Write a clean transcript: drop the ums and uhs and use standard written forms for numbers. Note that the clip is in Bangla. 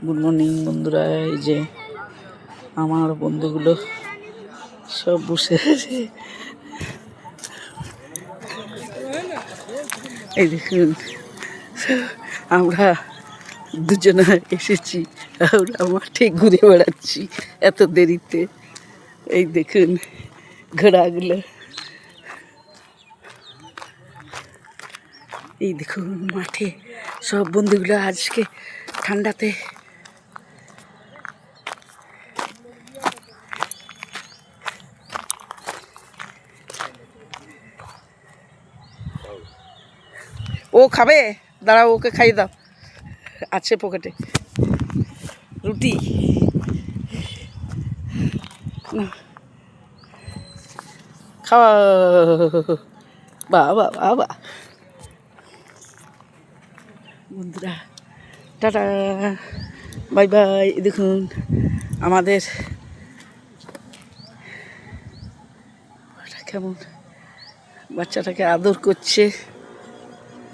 গুড মর্নিং বন্ধুরা। এই যে আমার বন্ধুগুলো সব বসে আছে। এই দেখুন আমরা দুজনে এসেছি, আমরা মাঠে ঘুরে বেড়াচ্ছি এত দেরিতে। এই দেখুন ঘোড়াগুলো, এই দেখুন মাঠে সব বন্ধুগুলো আজকে ঠান্ডাতে ও খাবে, দাঁড়াও ওকে খাইয়ে দাও, আছে পকেটে রুটি। খাওয়া বাবা বাবা। বন্ধুরা টাটা, বাই বাই। দেখুন আমাদের কেমন বাচ্চাটাকে আদর করছে।